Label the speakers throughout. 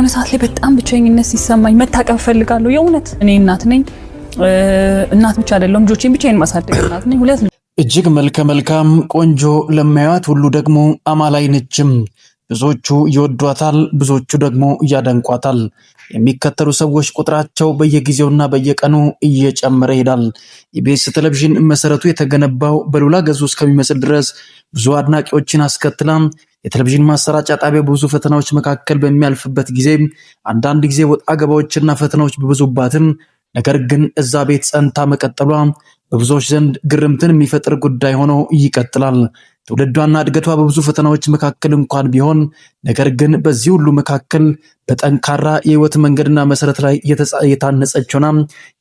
Speaker 1: የሆነ ሰዓት ላይ በጣም ብቸኝነት ሲሰማኝ መታቀፍ ፈልጋለሁ። የእውነት እኔ እናት ነኝ። እናት ብቻ አይደለም ልጆቼን ብቻዬን ማሳደግ እናት ነኝ። ሁለት
Speaker 2: እጅግ መልካም ቆንጆ ለማያት ሁሉ ደግሞ አማላይ ነችም። ብዙዎቹ ይወዷታል፣ ብዙዎቹ ደግሞ ያደንቋታል። የሚከተሉ ሰዎች ቁጥራቸው በየጊዜውና በየቀኑ እየጨመረ ይሄዳል። ኢቢኤስ ቴሌቪዥን መሰረቱ የተገነባው በሉላ ገዙ እስከሚመስል ድረስ ብዙ አድናቂዎችን አስከትላ የቴሌቪዥን ማሰራጫ ጣቢያ ብዙ ፈተናዎች መካከል በሚያልፍበት ጊዜ አንዳንድ ጊዜ ወጣ ገባዎችና ፈተናዎች ቢበዙባትም ነገር ግን እዛ ቤት ጸንታ መቀጠሏ በብዙዎች ዘንድ ግርምትን የሚፈጥር ጉዳይ ሆኖ ይቀጥላል። ትውልዷና እድገቷ በብዙ ፈተናዎች መካከል እንኳን ቢሆን ነገር ግን በዚህ ሁሉ መካከል በጠንካራ የህይወት መንገድና መሰረት ላይ የታነጸች ሆና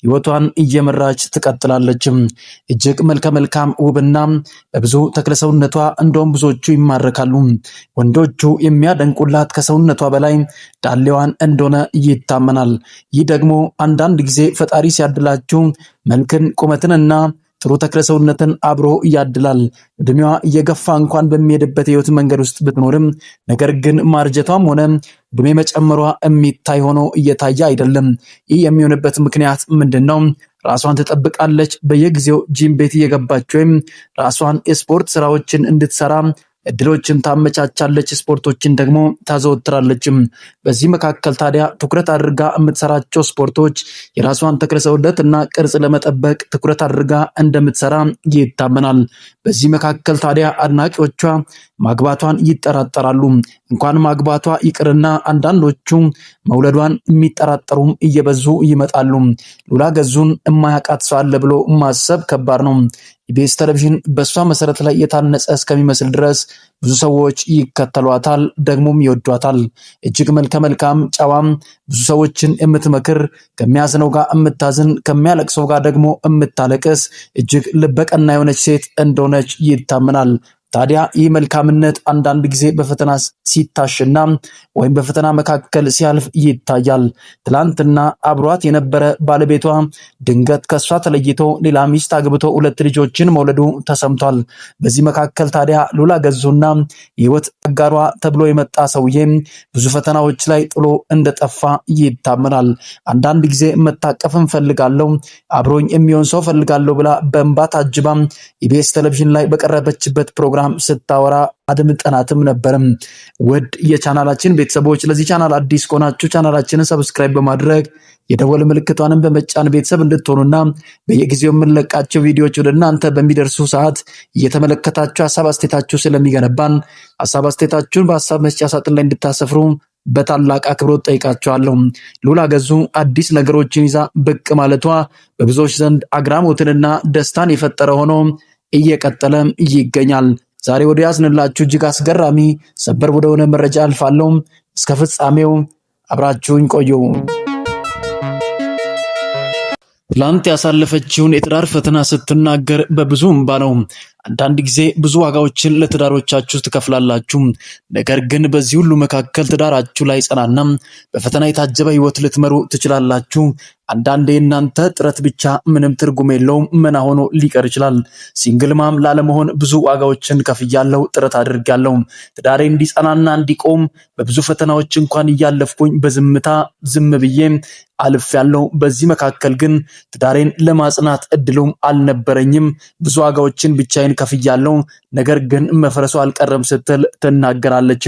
Speaker 2: ህይወቷን እየመራች ትቀጥላለች። እጅግ መልካም ውብና በብዙ ተክለሰውነቷ እንደውም ብዙዎቹ ይማረካሉ። ወንዶቹ የሚያደንቁላት ከሰውነቷ በላይ ዳሌዋን እንደሆነ ይታመናል። ይህ ደግሞ አንዳንድ ጊዜ ፈጣሪ ሲያድላችሁ መልክን ቁመትንና ጥሩ ተክለሰውነትን አብሮ ያድላል። እድሜዋ እየገፋ እንኳን በሚሄድበት ህይወት መንገድ ውስጥ ብትኖርም ነገር ግን ማርጀቷም ሆነ እድሜ መጨመሯ የሚታይ ሆኖ እየታየ አይደለም። ይህ የሚሆንበት ምክንያት ምንድነው? ራሷን ትጠብቃለች። በየጊዜው ጂም ቤት እየገባች ወይም ራሷን የስፖርት ስራዎችን እንድትሰራ እድሎችን ታመቻቻለች፣ ስፖርቶችን ደግሞ ታዘወትራለች። በዚህ መካከል ታዲያ ትኩረት አድርጋ የምትሰራቸው ስፖርቶች የራሷን ተክለሰውነት እና ቅርጽ ለመጠበቅ ትኩረት አድርጋ እንደምትሰራ ይታመናል። በዚህ መካከል ታዲያ አድናቂዎቿ ማግባቷን ይጠራጠራሉ። እንኳን ማግባቷ ይቅርና አንዳንዶቹ መውለዷን የሚጠራጠሩም እየበዙ ይመጣሉ። ሉላ ገዙን የማያውቃት ሰው አለ ብሎ ማሰብ ከባድ ነው። ኢቢኤስ ቴሌቪዥን በእሷ መሰረት ላይ የታነጸ እስከሚመስል ድረስ ብዙ ሰዎች ይከተሏታል፣ ደግሞም ይወዷታል። እጅግ መልካም ጨዋም፣ ብዙ ሰዎችን የምትመክር፣ ከሚያዝነው ጋር የምታዝን፣ ከሚያለቅሰው ጋር ደግሞ የምታለቅስ እጅግ ልበቀና የሆነች ሴት እንደሆነች ይታመናል። ታዲያ ይህ መልካምነት አንዳንድ ጊዜ በፈተና ሲታሽና ወይም በፈተና መካከል ሲያልፍ ይታያል። ትላንትና አብሯት የነበረ ባለቤቷ ድንገት ከሷ ተለይቶ ሌላ ሚስት አግብቶ 2 ልጆችን መውለዱ ተሰምቷል። በዚህ መካከል ታዲያ ሉላ ገዙና የህይወት አጋሯ ተብሎ የመጣ ሰውዬ ብዙ ፈተናዎች ላይ ጥሎ እንደጠፋ ይታመናል። አንዳንድ ጊዜ መታቀፍን ፈልጋለሁ፣ አብሮኝ የሚሆን ሰው ፈልጋለሁ ብላ በእንባ ታጅባ ኢቢኤስ ቴሌቪዥን ላይ በቀረበችበት ፕሮግራም ስታወራ አድምጠናትም ነበርም። ውድ የቻናላችን ቤተሰቦች ለዚህ ቻናል አዲስ ከሆናችሁ ቻናላችንን ሰብስክራይብ በማድረግ የደወል ምልክቷንም በመጫን ቤተሰብ እንድትሆኑና በየጊዜው የምንለቃቸው ቪዲዮዎች ወደ እናንተ በሚደርሱ ሰዓት እየተመለከታችሁ ሀሳብ አስተያየታችሁ ስለሚገነባን ሀሳብ አስተያየታችሁን በሀሳብ መስጫ ሳጥን ላይ እንድታሰፍሩ በታላቅ አክብሮት ጠይቃችኋለሁ። ሉላ ገዙ አዲስ ነገሮችን ይዛ ብቅ ማለቷ በብዙዎች ዘንድ አግራሞትንና ደስታን የፈጠረ ሆኖ እየቀጠለም ይገኛል። ዛሬ ወደ ያዝንላችሁ እጅግ አስገራሚ ሰበር ወደሆነ መረጃ አልፋለሁ። እስከ ፍጻሜው አብራችሁኝ ቆዩ። ትላንት ያሳለፈችውን የትዳር ፈተና ስትናገር በብዙ እንባ ነው። አንዳንድ ጊዜ ብዙ ዋጋዎችን ለትዳሮቻችሁ ትከፍላላችሁ። ነገር ግን በዚህ ሁሉ መካከል ትዳራችሁ ላይ ጸናና በፈተና የታጀበ ህይወት ልትመሩ ትችላላችሁ። አንዳንዴ እናንተ ጥረት ብቻ ምንም ትርጉም የለውም፣ መና ሆኖ ሊቀር ይችላል። ሲንግል ማም ላለመሆን ብዙ ዋጋዎችን ከፍያለሁ፣ ጥረት አድርጋለሁ። ትዳሬ እንዲጸናና እንዲቆም በብዙ ፈተናዎች እንኳን እያለፍኩኝ በዝምታ ዝም ብዬ አልፌያለሁ። በዚህ መካከል ግን ትዳሬን ለማጽናት እድሉም አልነበረኝም። ብዙ ዋጋዎችን ብቻዬን ከፍያለሁ፣ ነገር ግን መፍረሱ አልቀረም ስትል ትናገራለች።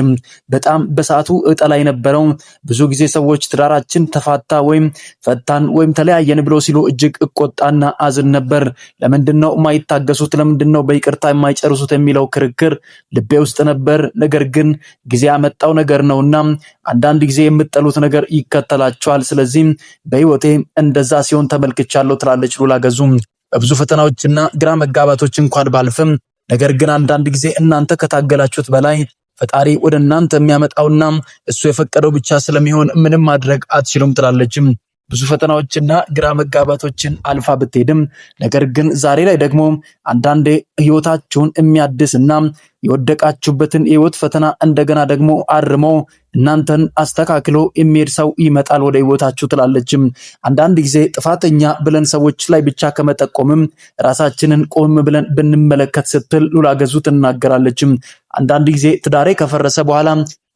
Speaker 2: በጣም በሰዓቱ እጠላ የነበረው ብዙ ጊዜ ሰዎች ትዳራችን ተፋታ ወይም ፈታን ወይም ተለያየን ብሎ ሲሉ እጅግ እቆጣና አዝን ነበር። ለምንድነው የማይታገሱት? ለምንድነው በይቅርታ የማይጨርሱት? የሚለው ክርክር ልቤ ውስጥ ነበር። ነገር ግን ጊዜ ያመጣው ነገር ነውና አንዳንድ ጊዜ የምትጠሉት ነገር ይከተላቸዋል። ስለዚህ በህይወቴ እንደዛ ሲሆን ተመልክቻለሁ ትላለች ሉላ ገዙ። በብዙ ፈተናዎችና ግራ መጋባቶች እንኳን ባልፍም ነገር ግን አንዳንድ ጊዜ እናንተ ከታገላችሁት በላይ ፈጣሪ ወደ እናንተ የሚያመጣውና እሱ የፈቀደው ብቻ ስለሚሆን ምንም ማድረግ አትችሉም ትላለች። ብዙ ፈተናዎችና ግራ መጋባቶችን አልፋ ብትሄድም ነገር ግን ዛሬ ላይ ደግሞ አንዳንዴ ህይወታችሁን የሚያድስና የወደቃችሁበትን የህይወት ፈተና እንደገና ደግሞ አርሞ እናንተን አስተካክሎ የሚሄድ ሰው ይመጣል ወደ ህይወታችሁ ትላለች። አንዳንድ ጊዜ ጥፋተኛ ብለን ሰዎች ላይ ብቻ ከመጠቆምም ራሳችንን ቆም ብለን ብንመለከት ስትል ሉላ ገዙ ትናገራለች። አንዳንድ ጊዜ ትዳሬ ከፈረሰ በኋላ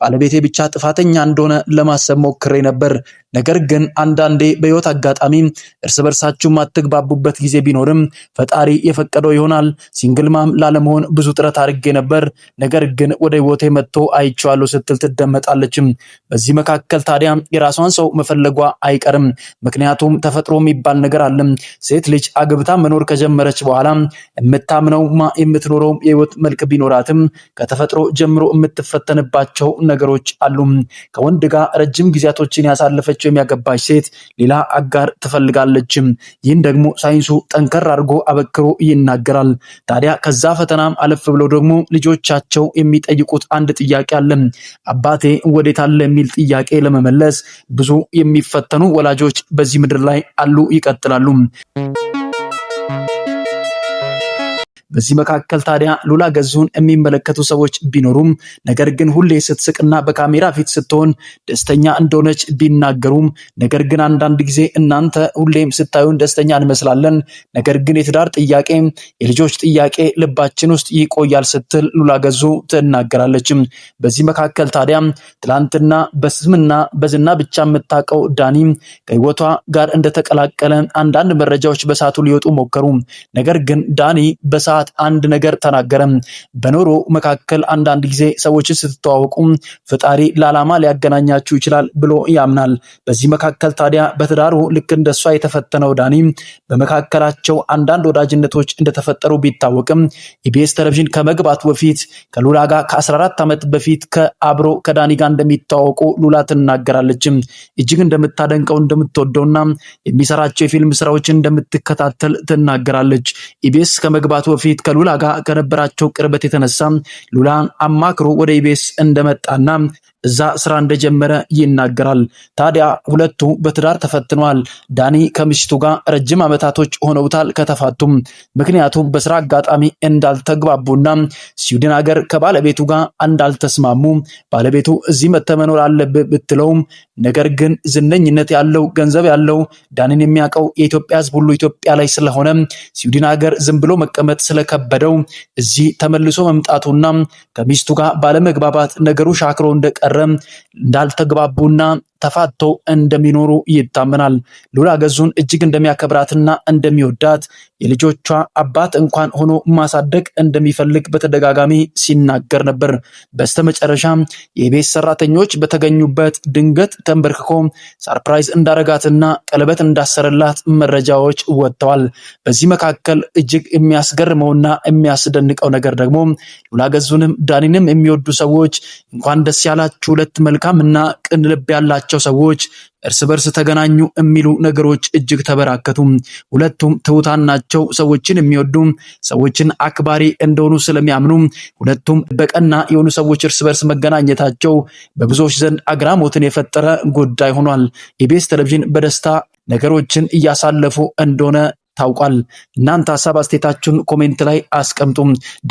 Speaker 2: ባለቤቴ ብቻ ጥፋተኛ እንደሆነ ለማሰብ ሞክሬ ነበር። ነገር ግን አንዳንዴ በህይወት አጋጣሚ እርስ በርሳችሁ ማትግባቡበት ጊዜ ቢኖርም ፈጣሪ የፈቀደው ይሆናል። ሲንግል ማም ላለመሆን ብዙ ጥረት አድርጌ ነበር፣ ነገር ግን ወደ ህይወቴ መጥቶ አይቼዋለሁ ስትል ትደመጣለች። በዚህ መካከል ታዲያ የራሷን ሰው መፈለጓ አይቀርም። ምክንያቱም ተፈጥሮ የሚባል ነገር አለ። ሴት ልጅ አግብታ መኖር ከጀመረች በኋላ የምታምነው የምትኖረው የህይወት መልክ ቢኖራትም ከተፈጥሮ ጀምሮ የምትፈተንባቸው ነገሮች አሉ። ከወንድ ጋር ረጅም ጊዜያቶችን ያሳለፈች የሚያገባች ሴት ሌላ አጋር ትፈልጋለች። ይህን ደግሞ ሳይንሱ ጠንከር አድርጎ አበክሮ ይናገራል። ታዲያ ከዛ ፈተናም አለፍ ብለው ደግሞ ልጆቻቸው የሚጠይቁት አንድ ጥያቄ አለ። አባቴ ወዴት አለ የሚል ጥያቄ ለመመለስ ብዙ የሚፈተኑ ወላጆች በዚህ ምድር ላይ አሉ፣ ይቀጥላሉ። በዚህ መካከል ታዲያ ሉላ ገዙን የሚመለከቱ ሰዎች ቢኖሩም ነገር ግን ሁሌ ስትስቅና በካሜራ ፊት ስትሆን ደስተኛ እንደሆነች ቢናገሩም ነገር ግን አንዳንድ ጊዜ እናንተ ሁሌም ስታዩን ደስተኛ እንመስላለን፣ ነገር ግን የትዳር ጥያቄ፣ የልጆች ጥያቄ ልባችን ውስጥ ይቆያል ስትል ሉላ ገዙ ትናገራለች። በዚህ መካከል ታዲያ ትላንትና በስምና በዝና ብቻ የምታውቀው ዳኒ ከህይወቷ ጋር እንደተቀላቀለ አንዳንድ መረጃዎች በሳቱ ሊወጡ ሞከሩ። ነገር ግን ዳኒ በሰዓት አንድ ነገር ተናገረ። በኖሮ መካከል አንዳንድ ጊዜ ሰዎችን ስትተዋወቁ ፈጣሪ ለዓላማ ሊያገናኛችሁ ይችላል ብሎ ያምናል። በዚህ መካከል ታዲያ በትዳሩ ልክ እንደሷ የተፈተነው ዳኒ በመካከላቸው አንዳንድ ወዳጅነቶች እንደተፈጠሩ ቢታወቅም ኢቢኤስ ቴሌቪዥን ከመግባቱ በፊት ከሉላ ጋር ከ14 ዓመት በፊት ከአብሮ ከዳኒ ጋር እንደሚተዋወቁ ሉላ ትናገራለች። እጅግ እንደምታደንቀው እንደምትወደውና የሚሰራቸው የፊልም ስራዎችን እንደምትከታተል ትናገራለች። ኢቢኤስ ከመግባቱ በፊት ከሉላ ጋር ከነበራቸው ቅርበት የተነሳ ሉላን አማክሮ ወደ ኢቢኤስ እንደመጣና እዛ ስራ እንደጀመረ ይናገራል። ታዲያ ሁለቱ በትዳር ተፈትነዋል። ዳኒ ከሚስቱ ጋር ረጅም ዓመታቶች ሆነውታል ከተፋቱም። ምክንያቱም በስራ አጋጣሚ እንዳልተግባቡና ስዊድን ሀገር ከባለቤቱ ጋር እንዳልተስማሙ ባለቤቱ እዚህ መተመኖር አለብህ ብትለውም ነገር ግን ዝነኝነት ያለው ገንዘብ ያለው ዳኒን የሚያውቀው የኢትዮጵያ ሕዝብ ሁሉ ኢትዮጵያ ላይ ስለሆነ ስዊድን ሀገር ዝም ብሎ መቀመጥ ስለከበደው እዚህ ተመልሶ መምጣቱና ከሚስቱ ጋር ባለመግባባት ነገሩ ሻክሮ እንደቀረ እንዳልተግባቡና ተፋቶ እንደሚኖሩ ይታመናል። ሉላ ገዙን እጅግ እንደሚያከብራትና እንደሚወዳት የልጆቿ አባት እንኳን ሆኖ ማሳደግ እንደሚፈልግ በተደጋጋሚ ሲናገር ነበር። በስተመጨረሻ የኢቢኤስ ሰራተኞች በተገኙበት ድንገት ተንበርክኮ ሰርፕራይዝ እንዳረጋትና ቀለበት እንዳሰረላት መረጃዎች ወጥተዋል። በዚህ መካከል እጅግ የሚያስገርመውና የሚያስደንቀው ነገር ደግሞ ሉላ ገዙንም ዳኒንም የሚወዱ ሰዎች እንኳን ደስ ያላችሁ ሁለት መልካምና ቅን ልብ ያላቸው ሰዎች እርስ በርስ ተገናኙ የሚሉ ነገሮች እጅግ ተበራከቱ። ሁለቱም ትሁታን ናቸው። ሰዎችን የሚወዱ ሰዎችን አክባሪ እንደሆኑ ስለሚያምኑ ሁለቱም በቀና የሆኑ ሰዎች እርስ በርስ መገናኘታቸው በብዙዎች ዘንድ አግራሞትን የፈጠረ ጉዳይ ሆኗል። ኢቢኤስ ቴሌቪዥን በደስታ ነገሮችን እያሳለፉ እንደሆነ ታውቋል። እናንተ ሀሳብ አስተያየታችሁን ኮሜንት ላይ አስቀምጡ።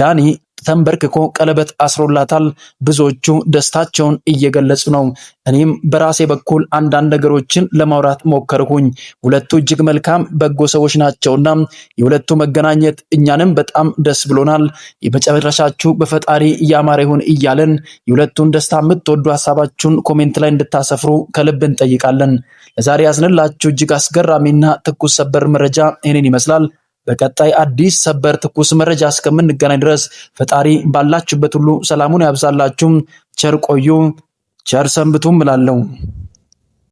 Speaker 2: ዳኒ ተንበርክኮ ቀለበት አስሮላታል። ብዙዎቹ ደስታቸውን እየገለጹ ነው። እኔም በራሴ በኩል አንዳንድ ነገሮችን ለማውራት ሞከርኩኝ። ሁለቱ እጅግ መልካም በጎ ሰዎች ናቸውና የሁለቱ መገናኘት እኛንም በጣም ደስ ብሎናል። የመጨረሻችሁ በፈጣሪ ያማረ ይሁን እያለን የሁለቱን ደስታ የምትወዱ ሀሳባችሁን ኮሜንት ላይ እንድታሰፍሩ ከልብ እንጠይቃለን። ለዛሬ ያዝንላችሁ እጅግ አስገራሚና ትኩስ ሰበር መረጃ ይህንን ይመስላል። በቀጣይ አዲስ ሰበር ትኩስ መረጃ እስከምንገናኝ ድረስ ፈጣሪ ባላችሁበት ሁሉ ሰላሙን ያብዛላችሁ። ቸር ቆዩ፣ ቸር ሰንብቱም እላለሁ።